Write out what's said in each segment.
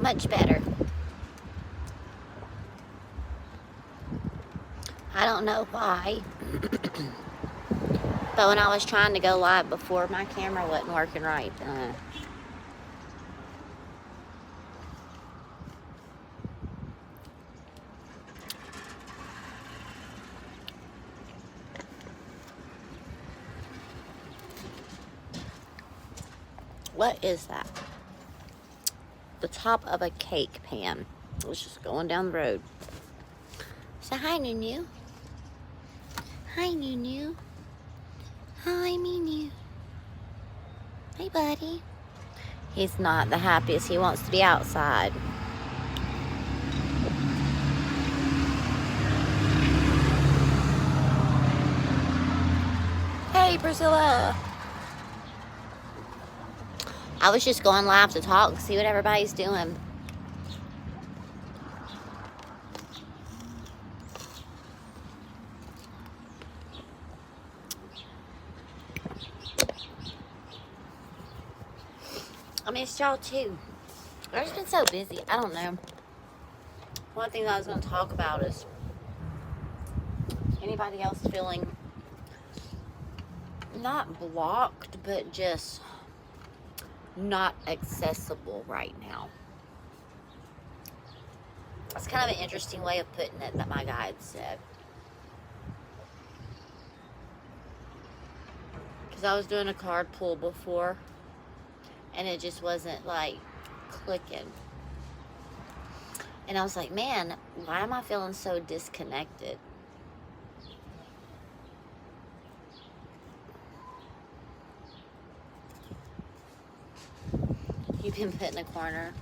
Much better. I don't know why. But when I was trying to go live before, my camera wasn't working right. What is that? The top of a cake pan. It was just going down the road. So hi, Nunu. Hi, Nunu. Hi, Nunu. Hey, buddy. He's not the happiest. He wants to be outside. Hey, Priscilla. I was just going live to talk and see what everybody's doing. I missed y'all too. I've just been so busy. I don't know. One thing that I was going to talk about is anybody else feeling not blocked, but just not accessible right now. It's kind of an interesting way of putting it that my guide said. Because I was doing a card pull before, and it just wasn't like clicking. And I was like, man, why am I feeling so disconnected? You've been put in a corner.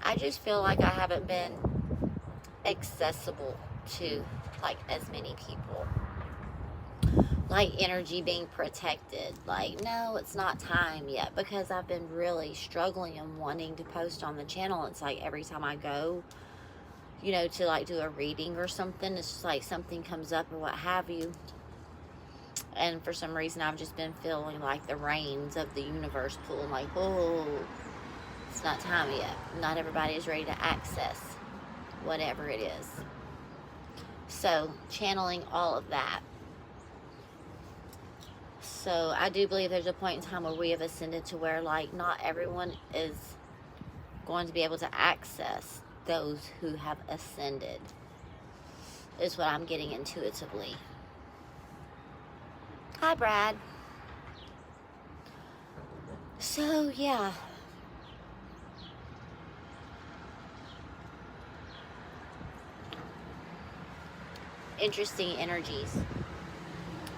I just feel like I haven't been accessible to like as many people. Like energy being protected. Like, no, it's not time yet, because I've been really struggling and wanting to post on the channel. It's like every time I go, you know, to like do a reading or something, it's just like something comes up or what have you. And for some reason, I've just been feeling like the reins of the universe pulling, like, oh, it's not time yet. Not everybody is ready to access whatever it is. So, channeling all of that. So, I do believe there's a point in time where we have ascended to where, like, not everyone is going to be able to access those who have ascended, is what I'm getting intuitively. Hi, Brad. So, yeah. Interesting energies.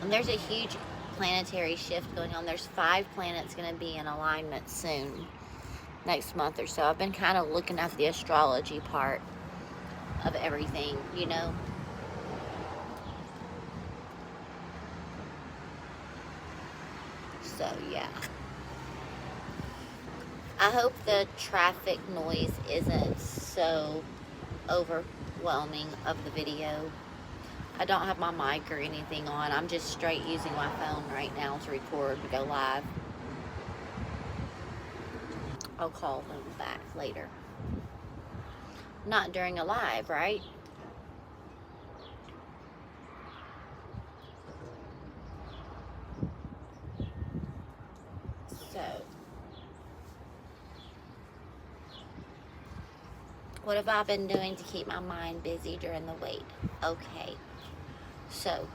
And there's a huge planetary shift going on. There's 5 planets going to be in alignment soon, next month or so. I've been kind of looking at the astrology part of everything, you know. So, yeah. I hope the traffic noise isn't so overwhelming of the video. I don't have my mic or anything on. I'm just straight using my phone right now to record, to go live. I'll call them back later. Not during a live, right? So, what have I been doing to keep my mind busy during the wait? Okay. So,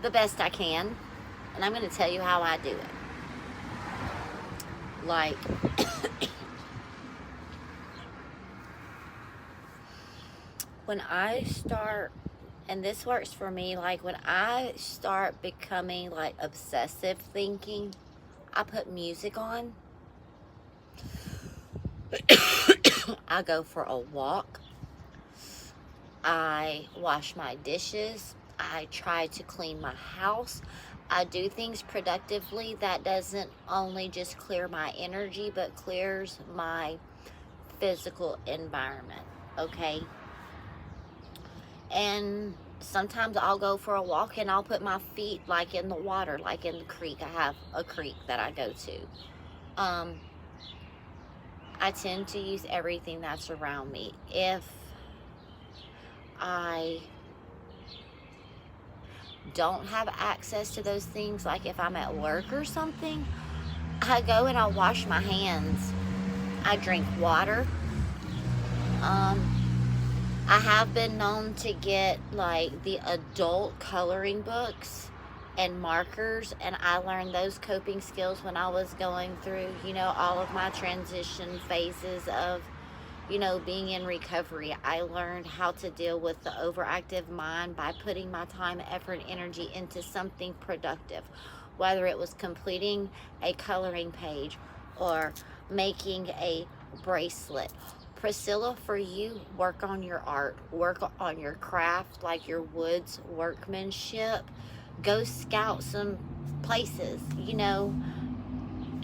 the best I can. And I'm going to tell you how I do it. Like, when I start, and this works for me, like when I start becoming like obsessive thinking, I put music on. I go for a walk. I wash my dishes. I try to clean my house. I do things productively that doesn't only just clear my energy, but clears my physical environment, okay? And sometimes I'll go for a walk and I'll put my feet like in the water, like in the creek. I have a creek that I go to. I tend to use everything that's around me. If I don't have access to those things, like if I'm at work or something, I go and I'll wash my hands. I drink water. I have been known to get like the adult coloring books and markers, and I learned those coping skills when I was going through, you know, all of my transition phases of, you know, being in recovery. I learned how to deal with the overactive mind by putting my time, effort, and energy into something productive, whether it was completing a coloring page or making a bracelet. Priscilla, for you, work on your art, work on your craft, like your woods workmanship. Go scout some places, you know,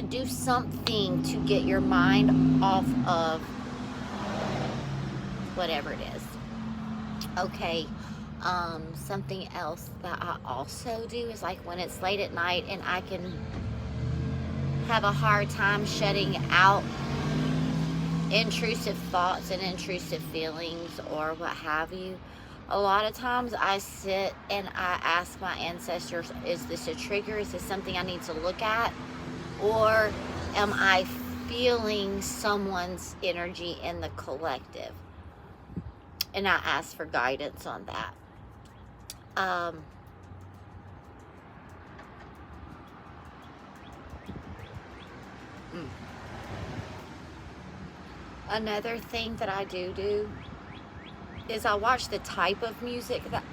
do something to get your mind off of whatever it is. Okay, something else that I also do is like when it's late at night and I can have a hard time shutting out intrusive thoughts and intrusive feelings or what have you. A lot of times I sit and I ask my ancestors, is this a trigger? Is this something I need to look at? Or am I feeling someone's energy in the collective? And I ask for guidance on that. Another thing that I do is I watch the type of music that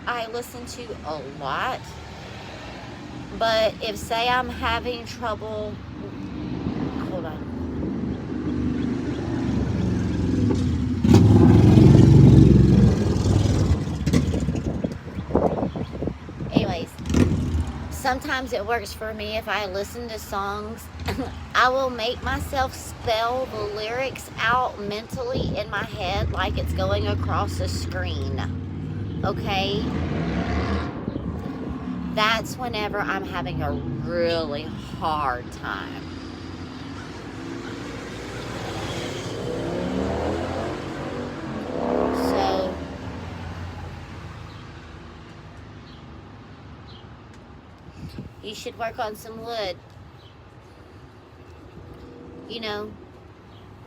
I listen to a lot. But if, say, I'm having trouble, hold on. Anyways, sometimes it works for me if I listen to songs. I will make myself spell the lyrics out mentally in my head like it's going across a screen. Okay? That's whenever I'm having a really hard time. So, you should work on some wood. You know,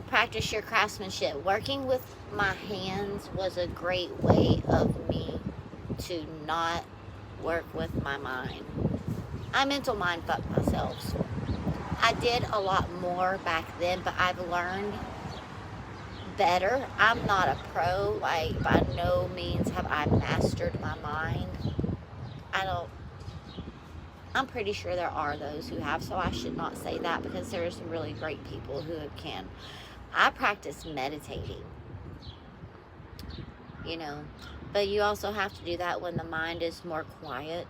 practice your craftsmanship. Working with my hands was a great way of me to not work with my mind. I mental mind fucked myself. I did a lot more back then, but I've learned better. I'm not a pro, like by no means have I mastered my mind. I'm pretty sure there are those who have, so I should not say that because there are some really great people who can. I practice meditating, you know, but you also have to do that when the mind is more quiet.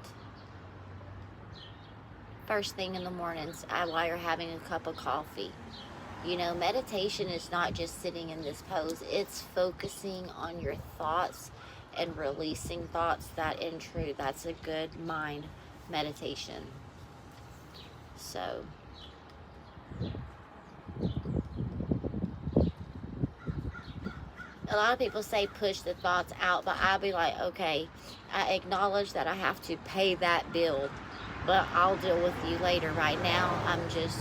First thing in the mornings, while you're having a cup of coffee. You know, meditation is not just sitting in this pose. It's focusing on your thoughts and releasing thoughts that intrude. That's a good mind meditation. So, a lot of people say push the thoughts out, but I'll be like, okay, I acknowledge that I have to pay that bill, but I'll deal with you later. Right now, I'm just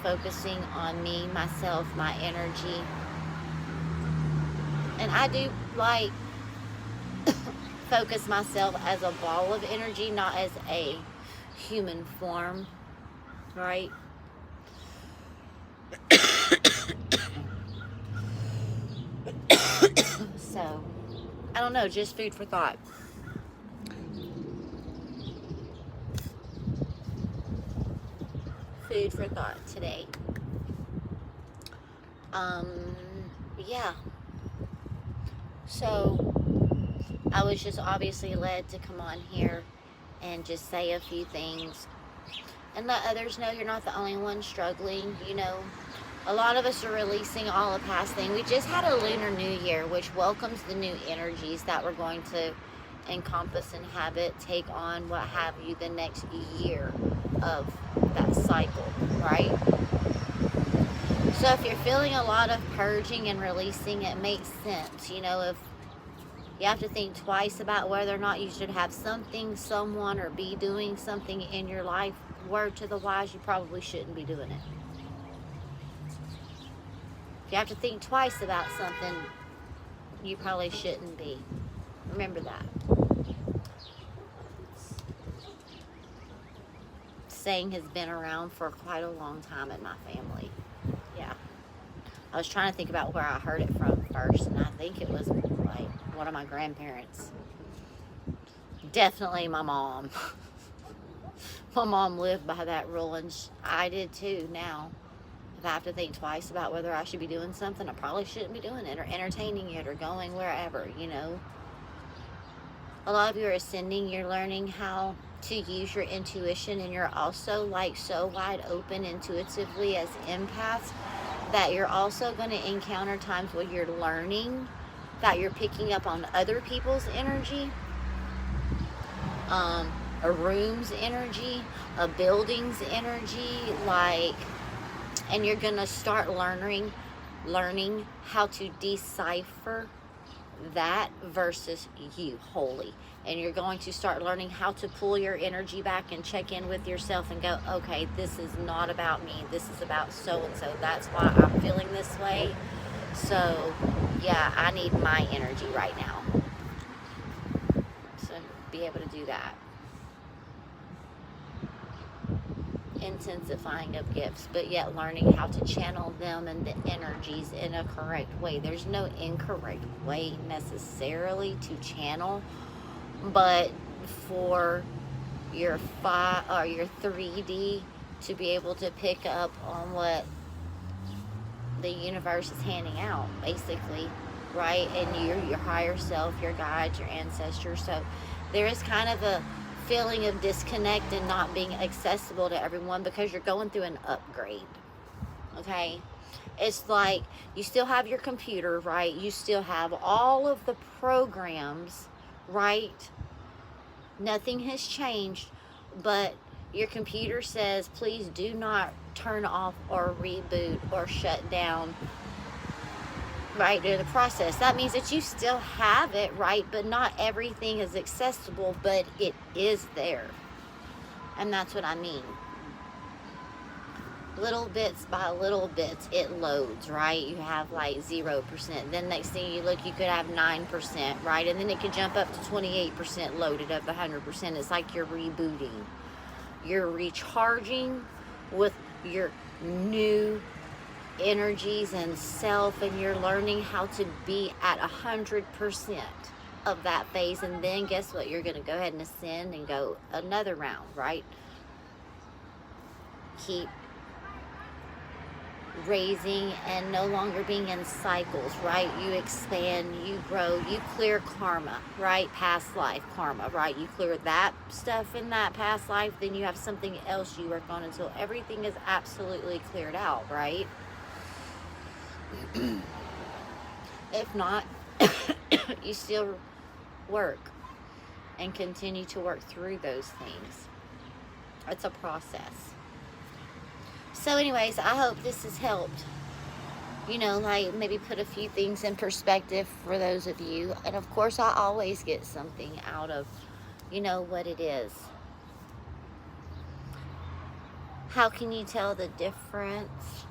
focusing on me, myself, my energy. And I do like focus myself as a ball of energy, not as a human form, right? So, I don't know, just food for thought. Food for thought today. Yeah. So, I was just obviously led to come on here and just say a few things and let others know you're not the only one struggling. You know, A lot of us are releasing all the past things. We just had a lunar new year, which welcomes the new energies that we're going to encompass, inhabit, take on, what have you, the next year of that cycle, right? So if you're feeling a lot of purging and releasing, it makes sense. You know, if you have to think twice about whether or not you should have something, someone, or be doing something in your life, word to the wise, you probably shouldn't be doing it. If you have to think twice about something, you probably shouldn't be. Remember that. Saying has been around for quite a long time in my family. Yeah. I was trying to think about where I heard it from first, and I think it was like one of my grandparents. Definitely my mom. My mom lived by that rule, and I did too now. If I have to think twice about whether I should be doing something, I probably shouldn't be doing it, or entertaining it, or going wherever, you know. A lot of you are ascending. You're learning how to use your intuition, and you're also like so wide open intuitively as empaths that you're also going to encounter times where you're learning that you're picking up on other people's energy, a room's energy, a building's energy, like, and you're going to start learning how to decipher that versus you wholly. And you're going to start learning how to pull your energy back and check in with yourself and go, okay, this is not about me, this is about so and so, that's why I'm feeling this way. So yeah, I need my energy right now. So be able to do that. Intensifying of gifts, but yet learning how to channel them and the energies in a correct way. There's no incorrect way necessarily to channel, but for your 3D to be able to pick up on what the universe is handing out, basically, right? And your higher self, your guides, your ancestors. So there is kind of a feeling of disconnect and not being accessible to everyone because you're going through an upgrade. Okay, it's like you still have your computer, right? You still have all of the programs, right? Nothing has changed, but your computer says please do not turn off or reboot or shut down right during the process. That means that you still have it, right? But not everything is accessible, but it is there. And that's what I mean. Little bits by little bits, it loads, right? You have like 0%. Then next thing you look, you could have 9%, right? And then it could jump up to 28% loaded of the 100%. It's like you're rebooting. You're recharging with your new energies and self, and you're learning how to be at 100% of that phase. And then guess what? You're going to go ahead and ascend and go another round, right? Keep raising and no longer being in cycles, right? You expand, you grow, you clear karma, right? Past life karma, right? You clear that stuff in that past life, then you have something else you work on until everything is absolutely cleared out, right? If not, you still work and continue to work through those things. It's a process. So anyways, I hope this has helped, you know, like maybe put a few things in perspective for those of you. And of course, I always get something out of, you know, what it is. How can you tell the difference?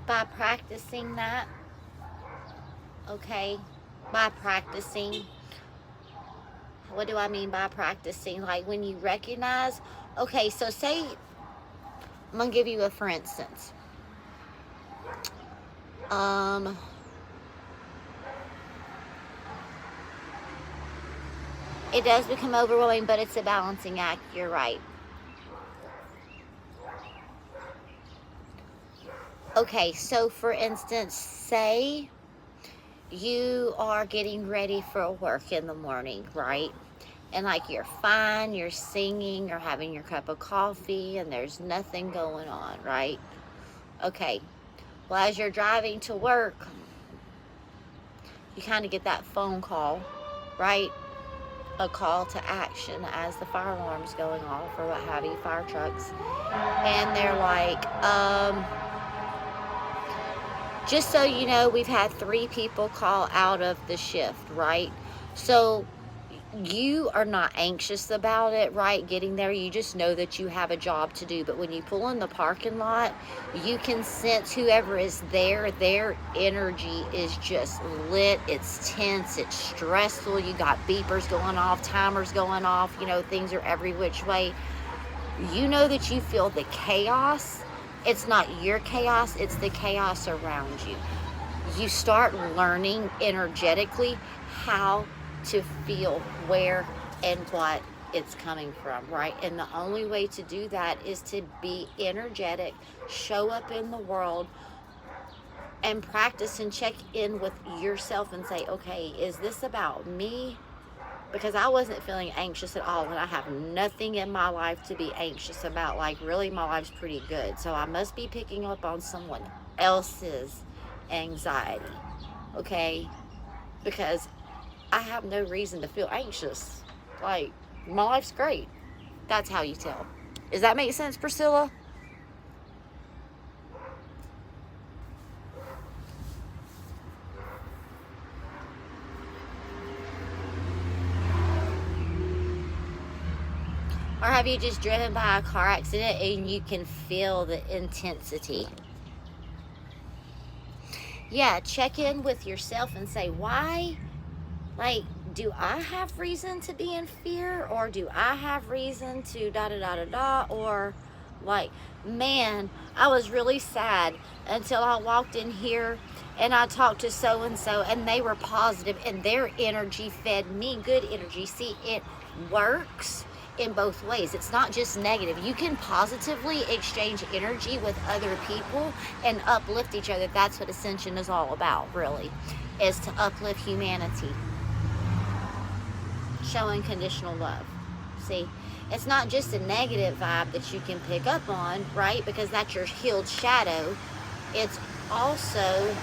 By practicing that, okay? By practicing. What do I mean by practicing? Like when you recognize, okay, so say, I'm going to give you a for instance. It does become overwhelming, but it's a balancing act. You're right. Okay, so for instance, say you are getting ready for work in the morning, right? and like you're fine, you're singing, you're having your cup of coffee, and there's nothing going on, right? Okay, well, as you're driving to work, you kind of get that phone call, right? A call to action as the fire alarm's going off or what have you, fire trucks. And they're like, just so you know, we've had 3 people call out of the shift, right? So you are not anxious about it, right? Getting there, you just know that you have a job to do. But when you pull in the parking lot, you can sense whoever is there, their energy is just lit. It's tense, it's stressful. You got beepers going off, timers going off, you know, things are every which way. You know that you feel the chaos. It's not your chaos, it's the chaos around you. You start learning energetically how to feel where and what it's coming from, right? And the only way to do that is to be energetic, show up in the world, and practice and check in with yourself and say, okay, is this about me? Because I wasn't feeling anxious at all, and I have nothing in my life to be anxious about. Like, really, my life's pretty good. So I must be picking up on someone else's anxiety, okay? Because I have no reason to feel anxious. Like, my life's great. That's how you tell. Does that make sense, Priscilla? Or have you just driven by a car accident and you can feel the intensity? Yeah, check in with yourself and say, why? Like, do I have reason to be in fear? Or do I have reason to da-da-da-da-da? Or, like, man, I was really sad until I walked in here and I talked to so-and-so and they were positive and their energy fed me good energy. See, it works in both ways. It's not just negative. You can positively exchange energy with other people and uplift each other. That's what Ascension is all about, really, is to uplift humanity. Show unconditional love. See, it's not just a negative vibe that you can pick up on, right? Because that's your healed shadow. It's also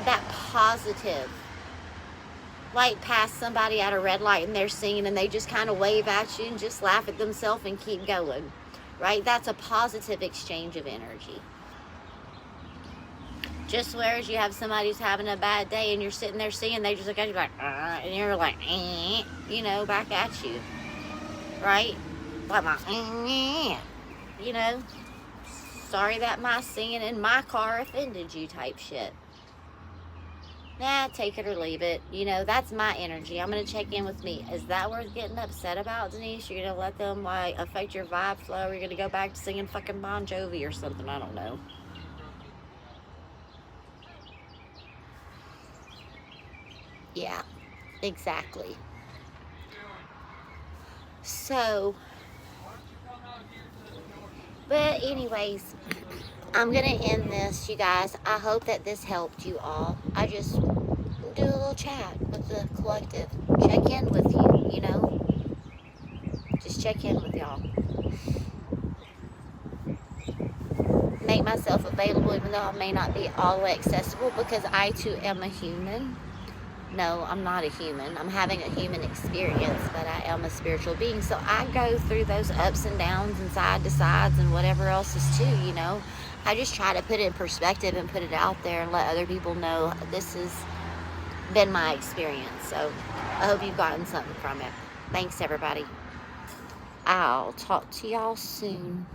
that positive. Like, pass somebody at a red light and they're singing and they just kind of wave at you and just laugh at themselves and keep going, right? That's a positive exchange of energy. Just whereas you have somebody who's having a bad day and you're sitting there singing, they just look at you like, and you're like, you know, back at you, right? Like, you know, sorry that my singing in my car offended you type shit. Nah, take it or leave it. You know, that's my energy. I'm going to check in with me. Is that worth getting upset about, Denise? You're going to let them, like, affect your vibe flow? Or you're going to go back to singing fucking Bon Jovi or something? I don't know. Yeah, exactly. So, but anyways, I'm going to end this, you guys. I hope that this helped you all. I just do a little chat with the collective. Check in with you, you know. Just check in with y'all. Make myself available even though I may not be all the way accessible because I too am a human. No, I'm not a human. I'm having a human experience, but I am a spiritual being. So I go through those ups and downs and side to sides and whatever else is too, you know. I just try to put it in perspective and put it out there and let other people know this has been my experience. So I hope you've gotten something from it. Thanks, everybody. I'll talk to y'all soon.